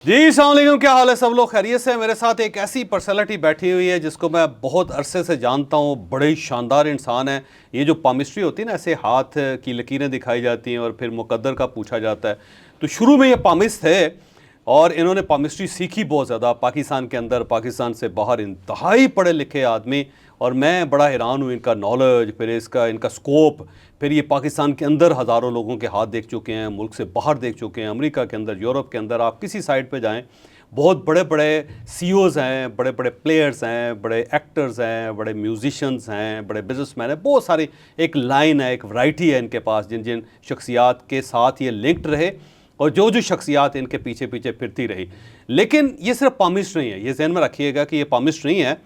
जी अस्सलाम वालेकुम, क्या हाल है सब लोग? खैरियत से? मेरे साथ एक ऐसी पर्सनालिटी बैठी हुई है जिसको मैं बहुत अरसे से जानता हूँ। बड़े ही शानदार इंसान है। ये जो पामिस्ट्री होती है ना, ऐसे हाथ की लकीरें दिखाई जाती हैं और फिर मुकद्दर का पूछा जाता है। तो शुरू में ये पामिस्ट थे और इन्होंने पामिस्ट्री सीखी बहुत ज़्यादा पाकिस्तान के अंदर, पाकिस्तान से बाहर। इंतहाई पढ़े लिखे आदमी, और मैं बड़ा हैरान हूँ इनका नॉलेज, फिर इनका स्कोप। फिर ये पाकिस्तान के अंदर हज़ारों लोगों के हाथ देख चुके हैं, मुल्क से बाहर देख चुके हैं, अमेरिका के अंदर, यूरोप के अंदर, आप किसी साइड पे जाएं, बहुत बड़े बड़े सीईओज़ हैं, बड़े बड़े प्लेयर्स हैं, बड़े एक्टर्स हैं, बड़े म्यूजिशंस हैं, बड़े बिजनेसमैन हैं। बहुत सारी एक लाइन है, एक वैरायटी है इनके पास, जिन जिन शख्सियात के साथ ये लिंक्ड रहे और जो जो शख्सियात इनके पीछे पीछे फिरती रही। लेकिन ये सिर्फ पामिस्ट नहीं है, ये जहन में रखिएगा कि ये पामिस्ट नहीं है।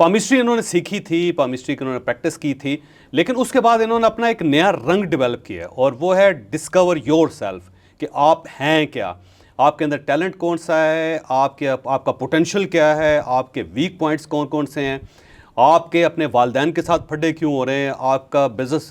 पामिस्ट्री इन्होंने सीखी थी, पामिस्ट्री की इन्होंने प्रैक्टिस की थी, लेकिन उसके बाद इन्होंने अपना एक नया रंग डेवलप किया और वो है डिस्कवर योर सेल्फ, कि आप हैं क्या, आपके अंदर टैलेंट कौन सा है, आपका पोटेंशियल क्या है, आपके वीक पॉइंट्स कौन कौन से हैं, आपके अपने वालदैन के साथ फड्डे क्यों हो रहे हैं, आपका बिज़नेस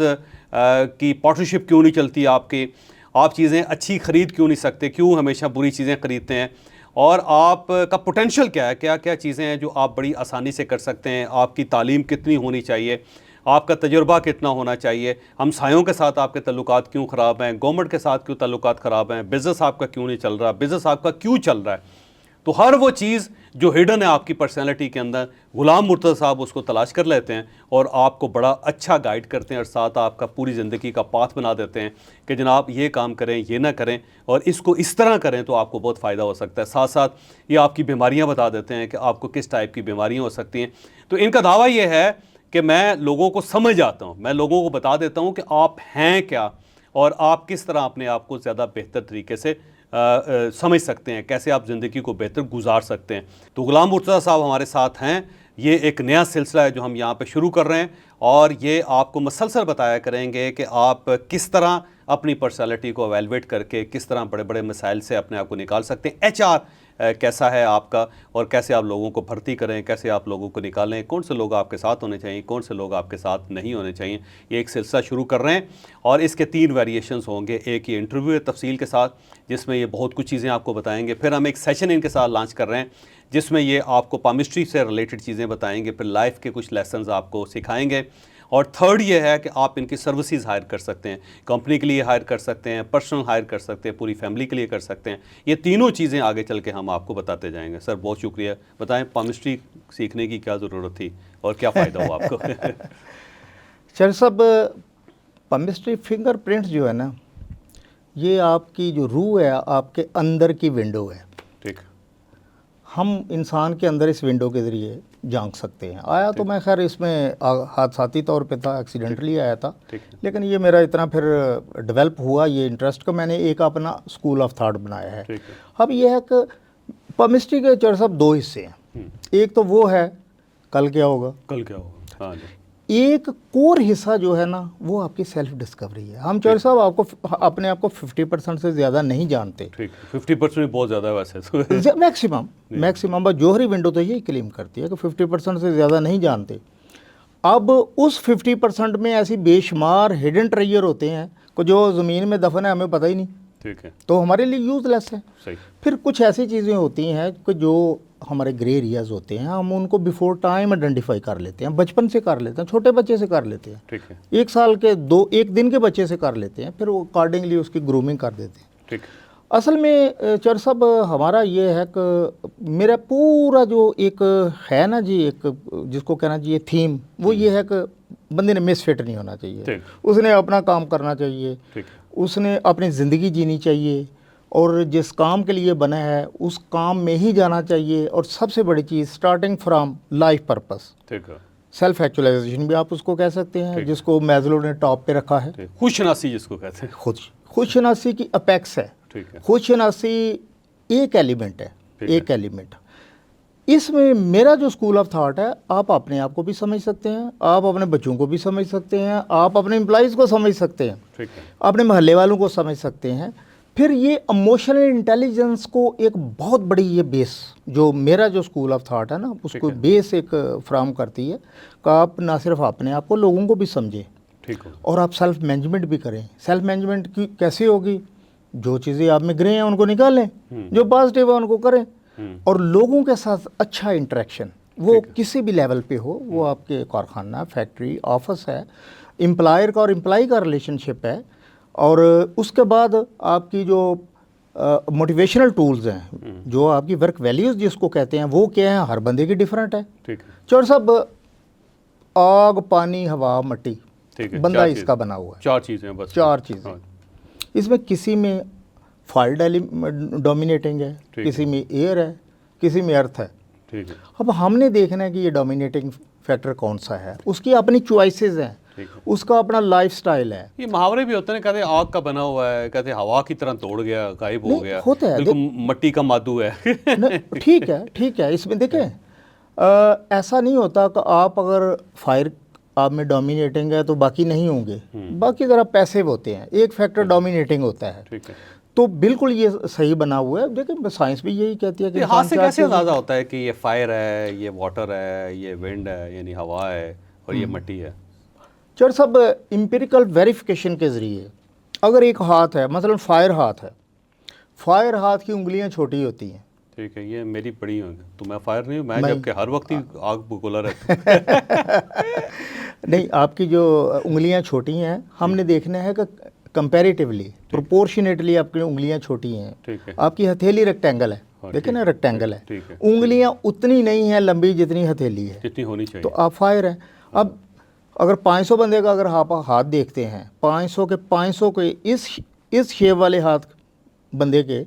की पार्टनरशिप क्यों नहीं चलती आपकी, आप चीज़ें अच्छी ख़रीद क्यों नहीं सकते, क्यों हमेशा बुरी चीज़ें ख़रीदते हैं, और आपका पोटेंशियल क्या है, क्या क्या चीज़ें हैं जो आप बड़ी आसानी से कर सकते हैं, आपकी तालीम कितनी होनी चाहिए, आपका तजुर्बा कितना होना चाहिए, हमसायों के साथ आपके तल्लुकात क्यों ख़राब हैं, गवर्नमेंट के साथ क्यों तल्लुकात ख़राब हैं, बिज़नेस आपका क्यों नहीं चल रहा, बिज़नेस आपका क्यों चल रहा है। तो हर वो चीज़ जो हिडन है आपकी पर्सनैलिटी के अंदर, गुलाम मुर्तज़ा साहब उसको तलाश कर लेते हैं और आपको बड़ा अच्छा गाइड करते हैं और साथ आपका पूरी ज़िंदगी का पाथ बना देते हैं कि जनाब ये काम करें, ये ना करें, और इसको इस तरह करें तो आपको बहुत फ़ायदा हो सकता है। साथ साथ ये आपकी बीमारियां बता देते हैं कि आपको किस टाइप की बीमारियां हो सकती हैं। तो इनका दावा ये है कि मैं लोगों को समझ आता हूँ, मैं लोगों को बता देता हूँ कि आप हैं क्या और आप किस तरह अपने आप को ज़्यादा बेहतर तरीके से समझ सकते हैं, कैसे आप ज़िंदगी को बेहतर गुजार सकते हैं। तो गुलाम मुर्तज़ा साहब हमारे साथ हैं। ये एक नया सिलसिला है जो हम यहाँ पे शुरू कर रहे हैं और ये आपको मसलसल बताया करेंगे कि आप किस तरह अपनी पर्सनैलिटी को एवेलुएट करके किस तरह बड़े बड़े मसाइल से अपने आप को निकाल सकते हैं। एचआर कैसा है आपका, और कैसे आप लोगों को भर्ती करें, कैसे आप लोगों को निकालें, कौन से लोग आपके साथ होने चाहिए, कौन से लोग आपके साथ नहीं होने चाहिए। ये एक सिलसिला शुरू कर रहे हैं और इसके 3 वेरिएशंस होंगे। एक ये इंटरव्यू है तफसील के साथ, जिसमें ये बहुत कुछ चीज़ें आपको बताएंगे। फिर हम एक सेशन इनके साथ लॉन्च कर रहे हैं जिसमें ये आपको पामिस्ट्री से रिलेटेड चीज़ें बताएंगे, फिर लाइफ के कुछ लेसन्स आपको सिखाएंगे। और थर्ड ये है कि आप इनकी सर्विसेज हायर कर सकते हैं, कंपनी के लिए हायर कर सकते हैं, पर्सनल हायर कर सकते हैं, पूरी फैमिली के लिए कर सकते हैं। ये तीनों चीज़ें आगे चल के हम आपको बताते जाएंगे। सर बहुत शुक्रिया। बताएं पामिस्ट्री सीखने की क्या ज़रूरत थी और क्या फ़ायदा हुआ आपको? सर सब पामिस्ट्री फिंगरप्रिंट्स जो है ना, ये आपकी जो रूह है, आपके अंदर की विंडो है। ठीक। हम इंसान के अंदर इस विंडो के ज़रिए झांक सकते हैं। आया तो मैं खैर इसमें हादसाती तौर पे था, एक्सीडेंटली आया था, लेकिन ये मेरा इतना फिर डेवलप हुआ ये इंटरेस्ट का, मैंने एक अपना स्कूल ऑफ थॉट बनाया है। अब ये है कि पामिस्ट्री के चर सब 2 हिस्से हैं। एक तो वो है कल क्या होगा, कल क्या होगा। हाँ जी। एक कोर हिस्सा जो है ना, वो आपकी सेल्फ डिस्कवरी है। हम चौधरी साहब आपको अपने आप को 50% से ज़्यादा नहीं जानते। ठीक, 50% भी बहुत ज़्यादा है वैसे तो। मैक्सिमम जोहरी विंडो तो यही क्लेम करती है कि 50% से ज़्यादा नहीं जानते। अब उस 50% में ऐसी बेशुमार हिडन ट्रेजर होते हैं कि जो ज़मीन में दफन है, हमें पता ही नहीं। ठीक है। तो हमारे लिए यूज़लेस है। सही। फिर कुछ ऐसी चीज़ें होती हैं कि जो हमारे ग्रे एरियाज होते हैं, हम उनको बिफोर टाइम आइडेंटिफाई कर लेते हैं, बचपन से कर लेते हैं, छोटे बच्चे से कर लेते हैं। ठीक है। 1 साल के 1 दिन के बच्चे से कर लेते हैं, फिर वो अकॉर्डिंगली उसकी ग्रूमिंग कर देते हैं। ठीक। असल में चर साहब हमारा ये है कि मेरा पूरा जो एक है ना जी, एक जिसको कहना चाहिए थीम, वो ये है कि बंदे ने मिसफिट नहीं होना चाहिए, उसने अपना काम करना चाहिए, उसने अपनी ज़िंदगी जीनी चाहिए और जिस काम के लिए बना है उस काम में ही जाना चाहिए। और सबसे बड़ी चीज़ starting from life purpose, self actualisation भी आप उसको कह सकते हैं, जिसको मैस्लो ने टॉप पे रखा है। खुशनासी जिसको कहते हैं, खुशनासी की अपेक्स है। खुशनासी एक एलिमेंट है, एक एलिमेंट। इसमें मेरा जो स्कूल ऑफ थॉट है, आप अपने आप को भी समझ सकते हैं, आप अपने बच्चों को भी समझ सकते हैं, आप अपने एम्प्लॉइज़ को समझ सकते हैं, अपने मोहल्ले वालों को समझ सकते हैं। फिर ये इमोशनल इंटेलिजेंस को एक बहुत बड़ी ये बेस, जो मेरा जो स्कूल ऑफ थॉट है ना, उसको बेस एक फ्राहम करती है कि आप ना सिर्फ अपने आप को, लोगों को भी समझें और आप सेल्फ मैनेजमेंट भी करें। सेल्फ मैनेजमेंट की कैसे होगी? जो चीज़ें आप में ग्रे हैं उनको निकालें, जो पॉजिटिव है उनको करें, और लोगों के साथ अच्छा इंटरेक्शन, वो किसी भी लेवल पे हो, वो आपके कारखाना, फैक्ट्री, ऑफिस है, एम्प्लॉयर का और एम्प्लॉई का रिलेशनशिप है, और उसके बाद आपकी जो मोटिवेशनल टूल्स हैं, जो आपकी वर्क वैल्यूज़ जिसको कहते हैं, वो क्या है, हर बंदे की डिफरेंट है। ठीक है। चौर साहब, आग, पानी, हवा, मिट्टी, ठीक है, बंदा इसका बना हुआ है। 4 चीज़ें बस, 4 चीज़ें। हाँ। इसमें किसी में फायर डोमिनेटिंग है, किसी में एयर है, किसी में अर्थ है। ठीक है। अब हमने देखना है कि ये डोमिनेटिंग फैक्टर कौन सा है, उसकी अपनी चॉइसेस हैं, उसका अपना लाइफस्टाइल है। ये मुहावरे भी होते हैं, कहते हैं आग का बना हुआ है, कहते हैं हवा की तरह तोड़ गया, गायब हो गया, होता है, बिल्कुल मट्टी का मादू है। ठीक है, ठीक है। इसमें देखें, ऐसा नहीं होता कि आप अगर फायर आप में डोमिनेटिंग है तो बाकी नहीं होंगे, बाकी ज़रा पैसिव होते हैं, एक फैक्टर डोमिनेटिंग होता है। ठीक है। तो बिल्कुल ये सही बना हुआ है। देखिए, साइंस भी यही कहती है कि हाथ से कैसे अंदाजा होता है कि ये फायर है, ये वाटर है, ये विंड है, यानी हवा है, और ये मट्टी है? चर सब एम्पिरिकल वेरिफिकेशन के ज़रिए, अगर एक हाथ है, मतलब फायर हाथ है, फायर हाथ की उंगलियां छोटी होती हैं। ठीक है, ये मेरी बड़ी होगी, तो मैं फायर नहीं हूँ, मैं जबकि हर वक्त ही आग बुकोला रहता नहीं, आपकी जो उंगलियां छोटी हैं, हमने देखना है कि कंपैरेटिवली, प्रोपोर्शनेटली आपकी उंगलियां छोटी हैं। ठीक है। आपकी हथेली रेक्टेंगल है, देखिए ना, रेक्टेंगल है, उंगलियां उतनी नहीं है लंबी जितनी हथेली है, जितनी होनी चाहिए, तो आप फायर है। अब अगर 500 बंदे का अगर आप हाथ देखते हैं, 500 के इस शेप वाले हाथ बंदे के,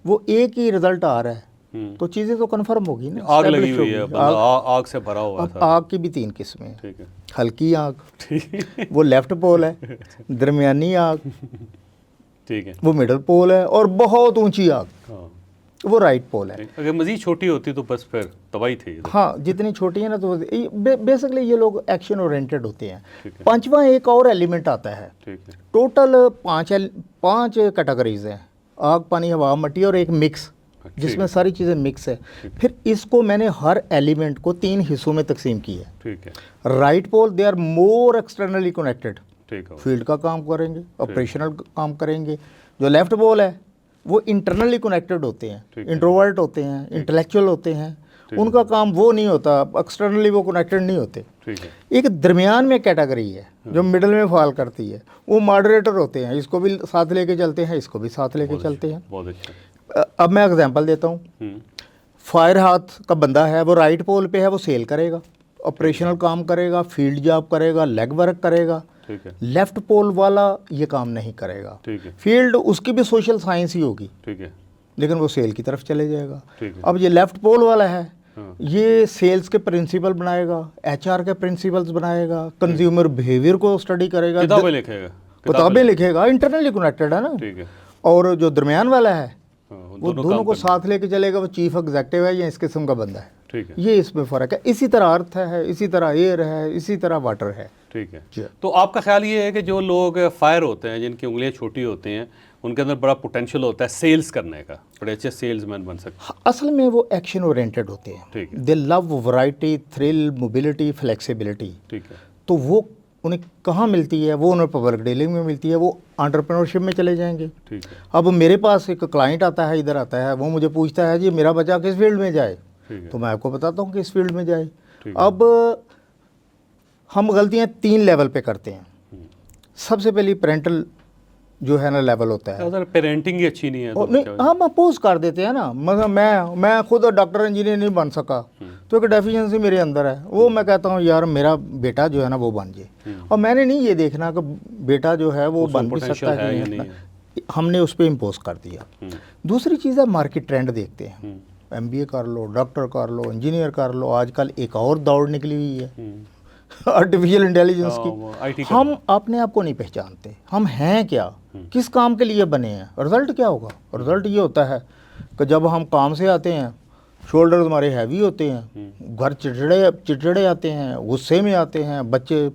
वो एक ही रिजल्ट आ रहा है, तो चीज़ें तो कन्फर्म होगी ना। आग लगी हुई है, आग से भरा हुआ है। आग की भी 3 किस्में हैं। ठीक है। हल्की आग, वो लेफ्ट पोल है, दरमियानी आग, ठीक है, वो मिडल पोल है, और बहुत ऊंची आग, वो राइट पोल है। अगर मजीद छोटी होती तो बस फिर तबाही थी। हाँ, जितनी छोटी है ना, तो बेसिकली ये लोग एक्शन ओरिएंटेड होते हैं। 5वां एक और एलिमेंट आता है। टोटल 5 कैटेगरीज हैं, आग, पानी, हवा, मिट्टी, और एक मिक्स, जिसमें सारी चीज़ें मिक्स है। फिर इसको मैंने हर एलिमेंट को 3 हिस्सों में तकसीम किया है। ठीक है। Right pole, they are more externally connected, ठीक है, फील्ड का काम करेंगे, ऑपरेशनल काम करेंगे। जो लेफ्ट पोल है, वो इंटरनली कनेक्टेड होते हैं, इंट्रोवर्ट होते हैं, इंटेलेक्चुअल होते हैं, उनका काम वो नहीं होता, एक्सटर्नली वो कनेक्टेड नहीं होते। ठीक है। एक दरमियान में कैटेगरी है जो मिडल में फॉल करती है, वो मॉडरेटर होते हैं, इसको भी साथ लेके चलते हैं, इसको भी साथ लेके चलते हैं। बहुत अच्छा। अब मैं एग्जांपल देता हूँ। फायर हाथ का बंदा है, वो राइट पोल पे है, वो सेल करेगा, ऑपरेशनल काम करेगा, फील्ड जॉब करेगा, लेग वर्क करेगा। ठीक है। लेफ्ट पोल वाला ये काम नहीं करेगा। ठीक है। फील्ड उसकी भी सोशल साइंस ही होगी। ठीक है। लेकिन वो सेल की तरफ चले जाएगा। ठीक है। अब ये लेफ्ट पोल वाला है, ये सेल्स के प्रिंसिपल बनाएगा, एचआर के प्रिंसिपल्स बनाएगा, कंज्यूमर बिहेवियर को स्टडी करेगा, किताबें लिखेगा, इंटरनली कनेक्टेड है ना। ठीक है। और जो दरमियान वाला है, वो दोनों को साथ लेके चलेगा, वो चीफ एग्जेक्टिव है या इस किस्म का बंदा है। ठीक है। ये इसमें फ़र्क है। इसी तरह अर्थ है, इसी तरह एयर है, इसी तरह वाटर है। ठीक है। तो आपका ख्याल ये है कि जो लोग फायर होते हैं, जिनकी उंगलियां छोटी होती हैं, उनके अंदर बड़ा पोटेंशियल होता है सेल्स करने का, बड़े अच्छे सेल्समैन बन सकते हैं? असल में वो एक्शन ओरिएंटेड होते हैं। ठीक है। दे love variety, thrill, mobility, flexibility. ठीक है। तो वो उन्हें कहाँ मिलती है? वो उन्हें पब्लिक डीलिंग में मिलती है, वो एंटरप्रेन्योरशिप में चले जाएंगे। ठीक है। अब मेरे पास एक क्लाइंट आता है, इधर आता है, वो मुझे पूछता है जी मेरा बच्चा किस फील्ड में जाए, तो मैं आपको बताता हूँ कि इस फील्ड में जाए। अब हम गलतियाँ 3 लेवल पे करते हैं। सबसे पहली पेरेंटल जो है ना लेवल होता है, अगर पेरेंटिंग ही अच्छी नहीं है तो नहीं, हम अपोज कर देते हैं ना। मतलब मैं खुद डॉक्टर इंजीनियर नहीं बन सका, तो एक डेफिशिएंसी मेरे अंदर है, वो मैं कहता हूँ यार मेरा बेटा जो है ना वो बन जाए। और मैंने नहीं ये देखना कि बेटा जो है वो बन भी सकता है कि नहीं, हमने उस पर इम्पोज कर दिया। दूसरी चीज़ है मार्केट ट्रेंड देखते हैं। MBA कर लो, डॉक्टर कर लो, इंजीनियर कर लो, आजकल एक और दौड़ निकली हुई है आर्टिफिशियल इंटेलिजेंस की। हम अपने आप को नहीं पहचानते, हम हैं क्या, किस काम के लिए बने हैं, रिजल्ट क्या होगा। रिजल्ट ये होता है कि जब हम काम से आते हैं, शोल्डर्स हमारे हैवी होते हैं, घर चिड़चिड़े आते हैं, गुस्से में आते हैं, बच्चे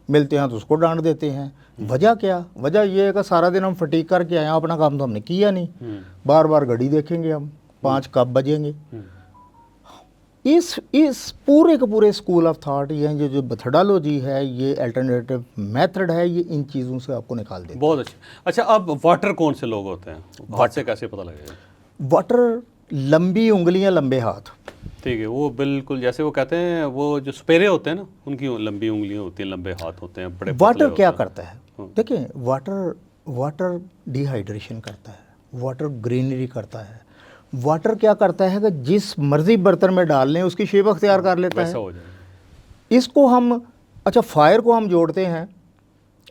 मिलते हैं तो उसको डांट देते हैं। वजह क्या? वजह ये है कि सारा दिन हम फटीक करके आए, अपना काम तो हमने किया नहीं, बार बार घड़ी देखेंगे हम, 5 कब बजेंगे। इस पूरे के पूरे स्कूल ऑफ थॉट, ये जो मेथोडोलॉजी है, ये अल्टरनेटिव मेथड है, ये इन चीज़ों से आपको निकाल देता है। बहुत अच्छा। अब वाटर कौन से लोग होते हैं, हाथ से कैसे पता लगेगा? वाटर, लंबी उंगलियां लंबे हाथ। ठीक है, वो बिल्कुल जैसे वो कहते हैं, वो जो सपेरे होते हैं ना, उनकी लंबी उंगलियां होती हैं, लंबे हाथ होते हैं, बड़े वाटर क्या करता है, देखिए वाटर डिहाइड्रेशन करता है, वाटर ग्रीनरी करता है। वाटर क्या करता है कि जिस मर्जी बर्तन में डाल लें उसकी शेप अख्तियार कर लेता है। हो जाए इसको हम, अच्छा फायर को हम जोड़ते हैं,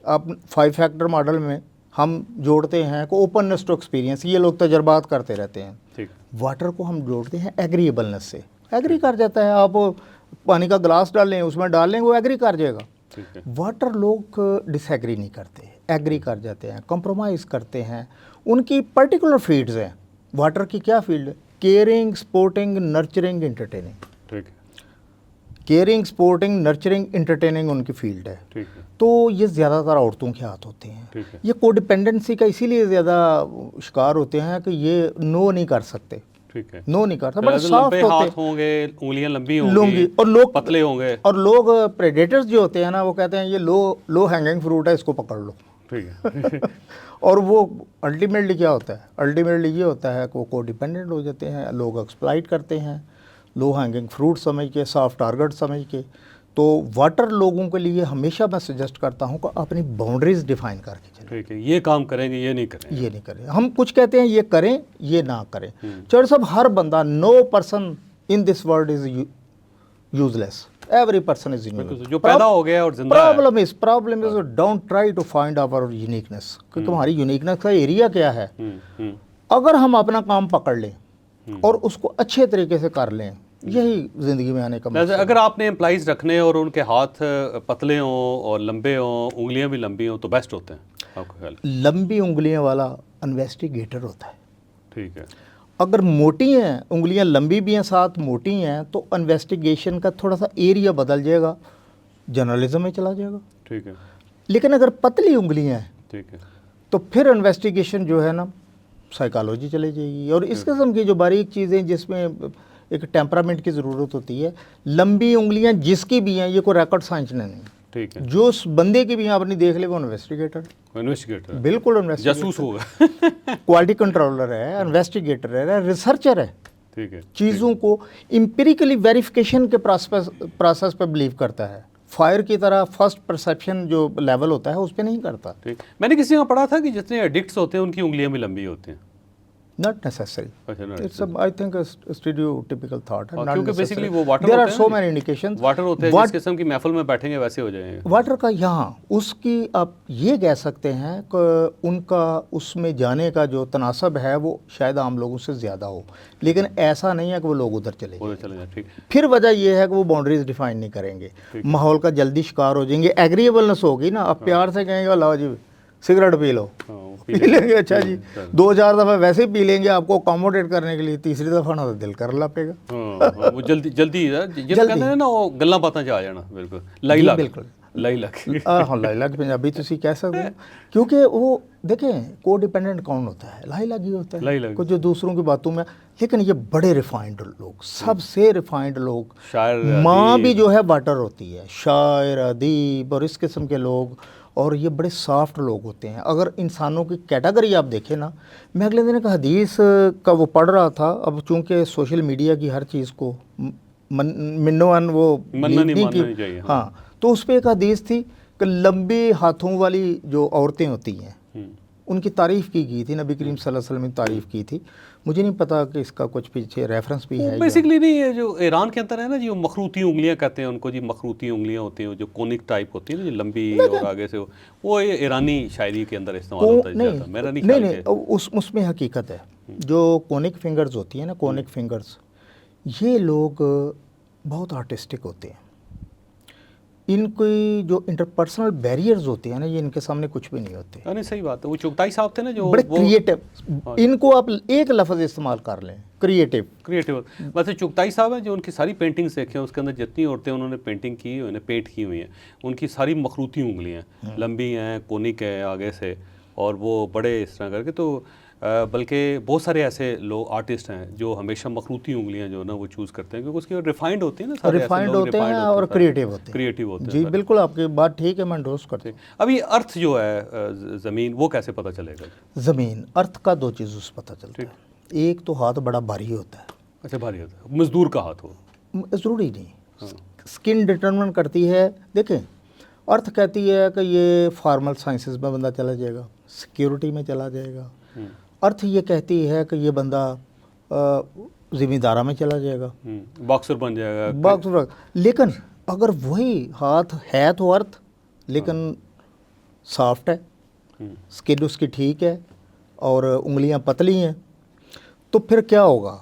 अब 5 फैक्टर मॉडल में हम जोड़ते हैं को ओपननेस टू एक्सपीरियंस, ये लोग तजर्बात करते रहते हैं। ठीक। वाटर को हम जोड़ते हैं एग्रीएबलनेस से, एग्री कर जाता है। आप पानी का ग्लास डालें, उसमें डालें, वो एग्री कर जाएगा। ठीक है। वाटर लोग डिसएग्री नहीं करते, एग्री कर जाते हैं, कंप्रोमाइज़ करते हैं। उनकी पर्टिकुलर फील्ड्स हैं। वाटर की क्या फील्ड है? Caring, sporting, nurturing, entertaining. ठीक है। केयरिंग, स्पोर्टिंग, नर्चरिंग, इंटरटेनिंग उनकी फील्ड है। ठीक है। तो ये ज़्यादातर औरतों के हाथ होते हैं। ठीक है। ये कोडिपेंडेंसी का इसीलिए ज़्यादा शिकार होते हैं कि ये नो नहीं कर सकते। ठीक है। नो नहीं करता, बड़े सॉफ्ट लंबे होते हाथ हैं, होंगे, उंगलियां लंबी लंबी, होंगी, और लोग पतले होंगे। और लोग प्रेडेटर्स जो होते हैं ना, वो कहते हैं ये लो हैंगिंग फ्रूट है, इसको पकड़ लो। ठीक है। और वो अल्टीमेटली क्या होता है? अल्टीमेटली ये होता है कि वो कोडिपेंडेंट हो जाते हैं, लोग एक्सप्लॉइट करते हैं, लो हैंगिंग फ्रूट समझ के, सॉफ्ट टारगेट समझ के। तो वाटर लोगों के लिए हमेशा मैं सजेस्ट करता हूँ कि अपनी बाउंड्रीज डिफाइन करके चलें। ठीक है, ये काम करेंगे, ये नहीं करेंगे, ये नहीं करें। हम कुछ कहते हैं ये करें, ये ना करें। चौधरी साहब, हर बंदा, no person in this world is useless, every person is unique. जो पैदा हो गया और जिंदा है। Problem is don't try to find our uniqueness, क्योंकि हमारी यूनिकनेस का एरिया क्या है। अगर हम अपना काम पकड़ लें और उसको अच्छे तरीके से कर लें, यही ज़िंदगी में आने का मतलब अगर आपने एम्प्लॉइज़ रखने और उनके हाथ पतले हों और लंबे हों, उंगलियां भी लंबी हों, तो बेस्ट होते हैं आपका ख्याल? लंबी उंगलियां वाला इन्वेस्टिगेटर होता है। ठीक है। अगर मोटी हैं उंगलियां, लंबी भी हैं साथ मोटी हैं, तो इन्वेस्टिगेशन का थोड़ा सा एरिया बदल जाएगा, जर्नलिज्म में चला जाएगा। ठीक है। लेकिन अगर पतली उंगलियां हैं, ठीक है, तो फिर इन्वेस्टिगेशन जो है ना, साइकोलॉजी चली जाएगी। और इस किस्म की जो बारीक चीज़ें जिसमें एक टेम्परामेंट की ज़रूरत होती है, लंबी उंगलियां जिसकी भी हैं, ये कोई रिकॉर्ड साइंस नहीं। ठीक है। जो उस बंदे की भी हैं अपनी देख ले, वो इन्वेस्टिगेटर, बिल्कुल इन्वेस्टिगेटर, जासूस होगा, क्वालिटी कंट्रोलर है, इन्वेस्टिगेटर है, रिसर्चर है। ठीक है। चीज़ों को एम्पिरिकली वेरिफिकेशन के प्रोसेस पे बिलीव करता है। फायर की तरह फर्स्ट परसेप्शन जो लेवल होता है उस पर नहीं करता। ठीक। मैंने किसी में पढ़ा था कि जितने एडिक्ट्स होते हैं उनकी उंगलियां भी लंबी होती हैं। Not necessary. It's I think a stereotypical thought. क्योंकि बेसिकली वो water There are so many indications. Water होते हैं, जिस किस्म की महफिल में बैठेंगे वैसे हो जाएंगे। वाटर का यहाँ उसकी आप ये कह सकते हैं कि उनका उसमें जाने का जो तनासब है वो शायद आम लोगों से ज़्यादा हो, लेकिन ऐसा नहीं है कि वो लोग उधर चले जाए। ठीक। फिर वजह यह है कि वो बाउंड्रीज डिफाइन नहीं करेंगे, माहौल का जल्दी शिकार हो जाएंगे। एग्रीएबलनेस होगी ना, आप प्यार से कहेंगे लाओ जी सिगरेट पी लो, पी लेंगे, अच्छा जी 2-4 दफ़ा वैसे ही पी लेंगे, आपको अकोमोडेट करने के लिए। तीसरी दफ़ा ना तो दिल कर लापेगा। वो जल्दी कहते हैं ना, वो गल्ला बातें जा जाना। बिल्कुल लाइला, बिल्कुल लाइला, हाँ लाइला की पंजाबी तुसी कह सकते हो, क्योंकि वो देखें को डिपेंडेंट कौन होता है, लाइला की होता है, कुछ जो दूसरों की बातों में। लेकिन ये बड़े रिफाइंड लोग, सबसे रिफाइंड लोग, माँ भी जो है वाटर होती है, शायर, अदीब और इस किस्म के लोग, और ये बड़े सॉफ्ट लोग होते हैं। अगर इंसानों की कैटेगरी आप देखें ना, मैं अगले दिन एक हदीस का वो पढ़ रहा था। अब चूंकि सोशल मीडिया की हर चीज़ को मिन्नोअन वो नहीं की, हाँ, तो उस पर एक हदीस थी कि लंबे हाथों वाली जो औरतें होती हैं उनकी तारीफ़ की गई थी, नबी करीम सल्लल्लाहु अलैहि वसल्लम ने तारीफ़ की थी। मुझे नहीं पता कि इसका कुछ पीछे रेफरेंस भी है। बेसिकली नहीं, ये जो ईरान के अंदर है ना, जो मखरूती उंगलियां कहते हैं उनको जी, मखरूती उंगलियां होती हैं जो कोनिक टाइप होती है ना, जो लंबी और आगे से वो ये ईरानी शायरी के अंदर इस्तेमाल होता है। मेरा नहीं, उसमें हकीकत है। जो कोनिक फिंगर्स होती है ना, कोनिक फिंगर्स, ये लोग बहुत आर्टिस्टिक होते हैं। इनकी जो इंटरपर्सनल बैरियर्स होते हैं ना, ये इनके सामने कुछ भी नहीं होते। नहीं, सही बात है। वो चुगताई साहब थे ना, जो बड़े क्रिएटिव, इनको आप एक लफ्ज़ इस्तेमाल कर लें, क्रिएटिव। वैसे चुगताई साहब हैं, जो उनकी सारी पेंटिंग्स देखें, उसके अंदर जितनी औरतें उन्होंने पेंटिंग की हुई है, पेंट की हुई हैं, उनकी सारी मखरूती उंगलियाँ लंबी हैं, कोनिक है आगे से, और वो बड़े इस तरह करके। तो बल्कि बहुत सारे ऐसे लोग आर्टिस्ट हैं जो हमेशा मखरूती उंगलियां जो है ना वो चूज़ करते हैं, क्योंकि उसकी रिफाइंड होती है ना, सारे ऐसे रिफाइंड लोग होते हैं refined और क्रिएटिव होते हैं। क्रिएटिव होते हैं जी सारे। बिल्कुल, आपकी बात ठीक है, मैं एंडोर्स करता हूँ। अब ये अर्थ जो है ज़मीन, वो कैसे पता चलेगा? ज़मीन अर्थ का दो चीज़ों से पता चलता है। एक तो हाथ बड़ा भारी होता है। अच्छा, भारी होता है, मजदूर का हाथ हो? ज़रूरी नहीं, स्किन डिटरमिन करती है। देखें, अर्थ कहती है कि ये फार्मल साइंसेस में बंदा चला जाएगा, सिक्योरिटी में चला जाएगा। अर्थ ये कहती है कि ये बंदा ज़िम्मेदारा में चला जाएगा, बॉक्सर बन जाएगा, बॉक्सर। लेकिन अगर वही हाथ है तो अर्थ, लेकिन सॉफ्ट है, स्किन उसकी ठीक है और उंगलियां पतली हैं, तो फिर क्या होगा?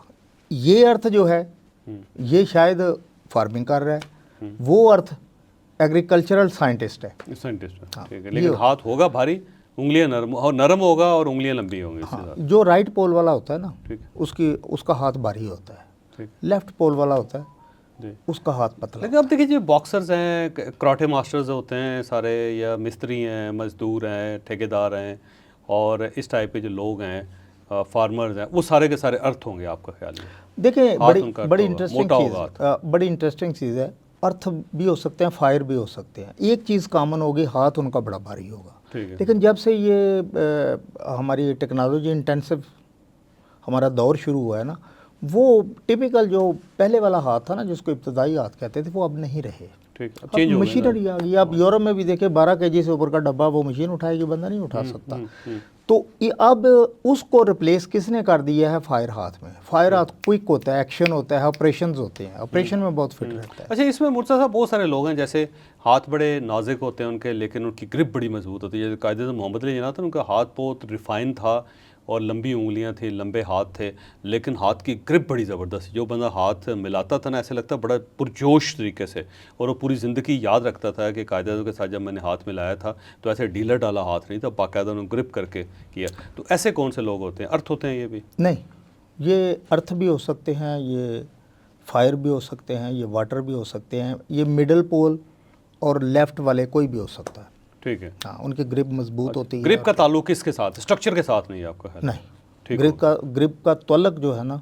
ये अर्थ जो है ये शायद फार्मिंग कर रहा है, वो अर्थ एग्रीकल्चरल साइंटिस्ट है। साइंटिस्ट हाँ, ठीक है, लेकिन हाथ होगा भारी, उंगलियां नरम होगा और उंगलियां लंबी होंगी। हाँ, जो राइट पोल वाला होता है ना, ठीक है, उसका हाथ भारी होता है। ठीक, लेफ्ट पोल वाला होता है जी, उसका हाथ पतला। लेकिन अब देखिए, जो बॉक्सर्स हैं, कराटे मास्टर्स होते हैं सारे, या मिस्त्री हैं, मजदूर हैं, ठेकेदार हैं, और इस टाइप के जो लोग हैं, फार्मर्स हैं, वो सारे के सारे अर्थ होंगे आपका ख्याल में? देखिए, हाथ उनका बड़ी होगा, इंटरेस्टिंग मोटा चीज़, होगा बड़ी इंटरेस्टिंग चीज़ है। अर्थ भी हो सकते हैं, फायर भी हो सकते हैं। एक चीज़ कॉमन होगी, हाथ उनका बड़ा भारी होगा। ठीक है, लेकिन जब से ये हमारी टेक्नोलॉजी इंटेंसिव हमारा दौर शुरू हुआ है ना, वो टिपिकल जो पहले वाला हाथ था ना, जिसको इब्तदाई हाथ कहते थे, वो अब नहीं रहे। ठीक, अब अब चेंज हो गया ना। मशीनरी आ गई। आप यूरोप में भी देखें, 12 kg से ऊपर का डब्बा वो मशीन उठाएगी, बंदा नहीं उठा सकता। तो ये अब उसको रिप्लेस किसने कर दिया है? फायर हाथ में। फायर हाथ क्विक होता है, एक्शन होता है, ऑपरेशंस होते हैं, ऑपरेशन में बहुत फिट रहता है। अच्छा, इसमें मुर्तज़ा साहब बहुत सारे लोग हैं, जैसे हाथ बड़े नाजुक होते हैं उनके, लेकिन उनकी ग्रिप बड़ी मजबूत होती है। जैसे कायदे मोहम्मद अली जिन्ना था, उनका हाथ बहुत रिफाइन था और लंबी उंगलियां थी, लंबे हाथ थे, लेकिन हाथ की ग्रिप बड़ी ज़बरदस्त। जो बंदा हाथ मिलाता था ना, ऐसे लगता बड़ा पुरजोश तरीके से, और वो पूरी ज़िंदगी याद रखता था कि कायदे के साथ जब मैंने हाथ मिलाया था तो ऐसे ढीला डाला हाथ नहीं था, बाकायदा उन्होंने ग्रिप करके किया। तो ऐसे कौन से लोग होते हैं? अर्थ होते हैं ये भी? नहीं, ये अर्थ भी हो सकते हैं, ये फायर भी हो सकते हैं, ये वाटर भी हो सकते हैं, ये मिडल पोल और लेफ्ट वाले कोई भी हो सकता है। ठीक है, हाँ, उनकी ग्रिप मजबूत होती है। ग्रिप का ताल्लुक किसके साथ? स्ट्रक्चर के साथ नहीं है आपका ख्याल? नहीं, ठीक ग्रिप का तल्लक जो है ना,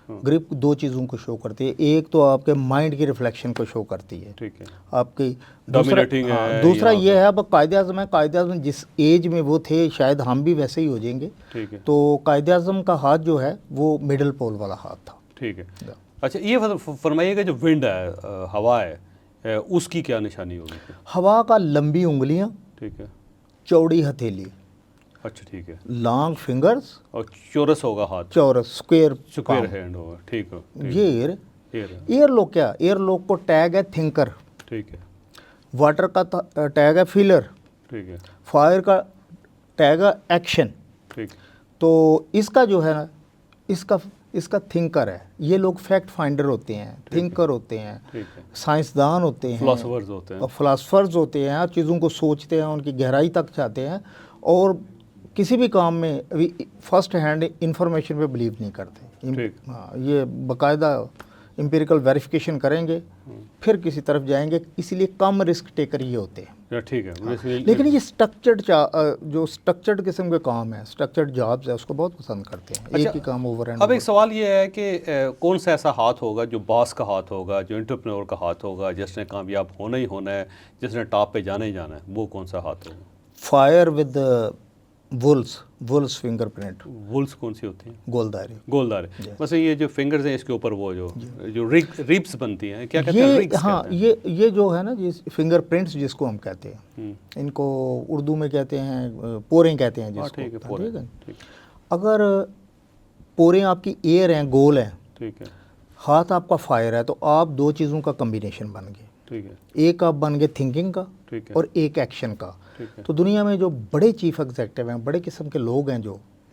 ग्रिप दो चीज़ों को शो करती है। एक तो आपके माइंड की रिफ्लेक्शन को शो करती है, ठीक है, आपकी। डोमिनेटिंग है। दूसरा ये है, अब कायदे आज़म है, कायदे आज़म जिस एज में वो थे, शायद हम भी वैसे ही हो जाएंगे। ठीक है, तो कायदे आज़म का हाथ जो है वो मिडल पोल वाला हाथ था। ठीक है। अच्छा, ये फरमाइएगा, जो विंड है, हवा है, उसकी क्या निशानी होगी? हवा का लंबी उंगलियां, ठीक है, चौड़ी हथेली, अच्छा, ठीक है, लॉन्ग फिंगर्स, और चौरस होगा हाथ, चौरस स्क्वायर स्क्वायर हैंड होगा। ठीक है, ये एयर। एयरलॉक क्या? एयरलॉक को टैग है थिंकर, ठीक है, वाटर का टैग है फीलर, ठीक है, फायर का टैग है एक्शन। ठीक, तो इसका जो है ना, इसका थिंकर है। ये लोग फैक्ट फाइंडर होते हैं, थिंकर होते हैं, ठीक है, साइंसदान होते हैं, फिलोसोफर्स होते हैं, और फिलासफर्स होते हैं। चीज़ों को सोचते हैं, उनकी गहराई तक जाते हैं, और किसी भी काम में फर्स्ट हैंड इंफॉर्मेशन पे बिलीव नहीं करते। ठीक, हाँ, ये बाकायदा एम्पिरिकल वेरिफिकेशन करेंगे, फिर किसी तरफ जाएंगे। इसीलिए कम रिस्क टेकर ये होते हैं। ठीक है। लेकिन ये जो स्ट्रक्चर्ड किस्म के काम है, स्ट्रक्चर्ड जॉब्स है, उसको बहुत पसंद करते हैं। एक ही काम ओवर एंड अब एक सवाल ये है कि कौन सा ऐसा हाथ होगा जो बॉस का हाथ होगा, जो एंटरप्रेन्योर का हाथ होगा, जिसने कामयाब होना ही होना है, जिसने टॉप पे जाना ही जाना है, वो कौन सा हाथ होगा? Fire with Wolves fingerprint. Wolves कौन सी होती हैं? गोलदारे। गोलदारे। बस ये जो फिंगर्स हैं, इसके ऊपर वो जो रिब्स बनती हैं, क्या कहते हैं? रिग्स हाँ, कहते हैं। ये जो है ना, जिस फिंगरप्रिंट्स जिसको हम कहते हैं, इनको उर्दू में कहते हैं पोरें कहते हैं जिसको। ठीक है, ठीक है। ठीक, अगर पोरें आपकी एयर हैं, गोल हैं, ठीक है, हाथ आपका फायर है, तो आप दो चीज़ों का कम्बिनेशन बन गए। ठीक है, एक आप बन गए थिंकिंग का, ठीक है, और एक एक्शन का। ठीक है। तो दुनिया में जो बड़े चीफ एग्जेक्टिव हैं, बड़े किस्म के लोग हैं,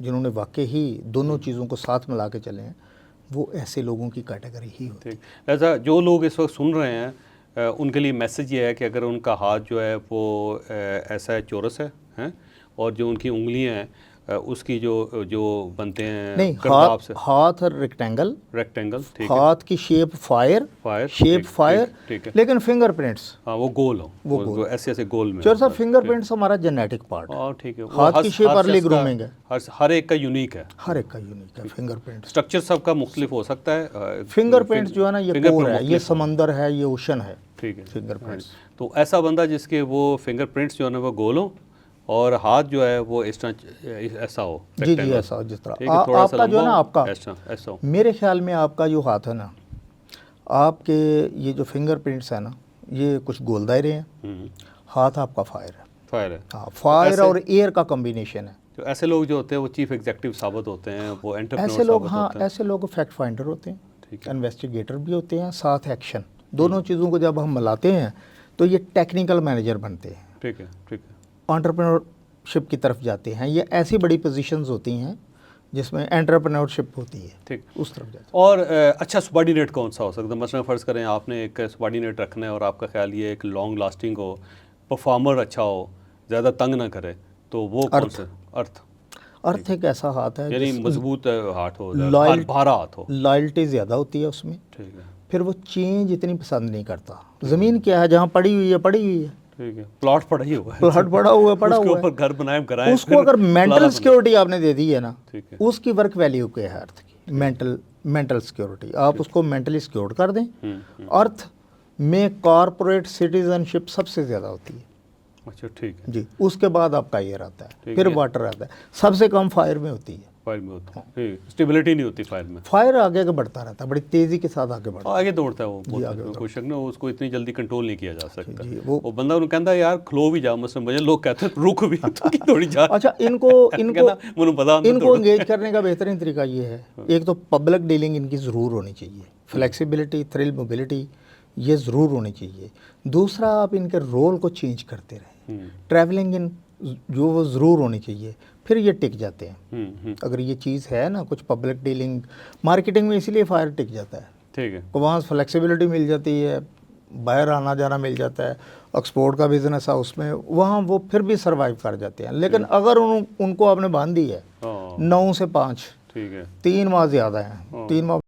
जिन्होंने वाकई ही दोनों चीज़ों को साथ मिला के चले हैं, वो ऐसे लोगों की कैटेगरी ही होती है। ठीक। ऐसा जो लोग इस वक्त सुन रहे हैं, उनके लिए मैसेज ये है कि अगर उनका हाथ जो है वो ऐसा है, चौरस है, और जो उनकी उंगलियां हैं उसकी जो जो बनते हैं नहीं, करताब से हाथ रेक्टेंगल, रेक्टेंगल, ठीक है, हाथ की शेप फायर, शेप फायर, ठीक है, लेकिन फिंगरप्रिंट्स हाँ वो गोल हो, वो ऐसे ऐसे गोल में चौर साहब फिंगरप्रिंट्स हमारा जेनेटिक पार्ट है। हाँ ठीक है, हाथ की शेप अर्ली ग्रूमिंग है, हर एक का यूनिक है, हर एक का यूनिक है फिंगरप्रिंट। स्ट्रक्चर सबका मुख्तलिफ हो सकता है। फिंगरप्रिंट्स जो है ना, ये कोर है, ये समंदर है, ये ओशन है, ठीक है फिंगरप्रिंट्स। तो ऐसा बंदा जिसके वो फिंगरप्रिंट्स जो है ना वो गोल हो और हाथ जो है वो इस तरह ऐसा हो, जी जी, ऐसा हो जिस तरह थोड़ा सा आपका जो है ना, आपका ऐसा हो। मेरे ख्याल में आपका जो हाथ है ना, आपके ये जो फिंगरप्रिंट्स है ना, ये कुछ गोल दायरे हैं, हाथ आपका फायर है, फायर है, हाँ, फायर और एयर का कॉम्बिनेशन है। तो ऐसे लोग जो होते हैं वो चीफ एग्जीक्यूटिव साबित होते हैं, वो एंटरप्रेन्योर ऐसे लोग, साबित हाँ, होते हैं। ऐसे लोग फैक्ट फाइंडर होते हैं, ठीक है, इन्वेस्टिगेटर भी होते हैं, साथ एक्शन, दोनों चीज़ों को जब हम मिलाते हैं तो ये टेक्निकल मैनेजर बनते हैं, ठीक है, ठीक है, एंटरप्रेन्योरशिप की तरफ जाते हैं। ये ऐसी बड़ी पोजीशंस होती हैं जिसमें एंटरप्रेन्योरशिप होती है, ठीक, उस तरफ जाते हैं। और अच्छा सबॉर्डिनेट कौन सा हो सकता है? मसलन फ़र्ज़ करें आपने एक सबॉर्डिनेट रखना है और आपका ख्याल ये एक लॉन्ग लास्टिंग हो, परफॉर्मर अच्छा हो, ज़्यादा तंग ना करे, तो वो कौन सा? अर्थ एक ऐसा हाथ है यानी मजबूत हाथ हो, भारा हाथ हो, लॉयल्टी ज़्यादा होती है उसमें, ठीक है, फिर वो चेंज इतनी पसंद नहीं करता। ज़मीन क्या है, जहाँ पड़ी हुई है पड़ी हुई है, ठीक है, प्लॉट पड़ा ही हुआ है, प्लॉट पड़ा हुआ है पड़ा उसके हुआ है, ऊपर घर बनाए कराए, उसको अगर मेंटल सिक्योरिटी आपने दे दी है ना, ठीक है, उसकी वर्क वैल्यू क्या है अर्थ की? मेंटल सिक्योरिटी, आप उसको मेंटली सिक्योर कर दें। अर्थ में कॉरपोरेट सिटीजनशिप सबसे ज़्यादा होती है, अच्छा ठीक है जी, उसके बाद आपका एयर आता है, फिर वाटर आता है, सबसे कम फायर में होती है, फायर में होता है, स्टेबिलिटी नहीं होती फायर में, फायर आगे आगे बढ़ता रहता है, बड़ी तेज़ी के साथ आगे बढ़ता है, आगे दौड़ता है वो, कोई शक नहीं, उसको इतनी जल्दी कंट्रोल नहीं किया जा सकता। जी, वो बंदा उन्हें कहता है यार खलो भी जाओ, मतलब मुझे लोग कहते हैं रुक भी तो थोड़ी जा। अच्छा, इनको एंगेज करने का बेहतरीन तरीका ये है, एक तो पब्लिक डीलिंग इनकी ज़रूर होनी चाहिए, फ्लेक्सिबिलिटी, थ्रिल, मोबिलिटी, ये ज़रूर होनी चाहिए। दूसरा, आप इनके रोल को चेंज करते रहें, ट्रैवलिंग इन जो वो ज़रूर होनी चाहिए, फिर ये टिक जाते हैं। अगर ये चीज़ है ना, कुछ पब्लिक डीलिंग, मार्केटिंग में इसीलिए फायर टिक जाता है, ठीक है, वहाँ फ्लेक्सिबिलिटी मिल जाती है, बाहर आना जाना मिल जाता है, एक्सपोर्ट का बिजनेस है उसमें, वहाँ वो फिर भी सर्वाइव कर जाते हैं। लेकिन अगर उनको आपने बांध दी है 9 से 5, ठीक है, 3 माह ज़्यादा है, 3 माह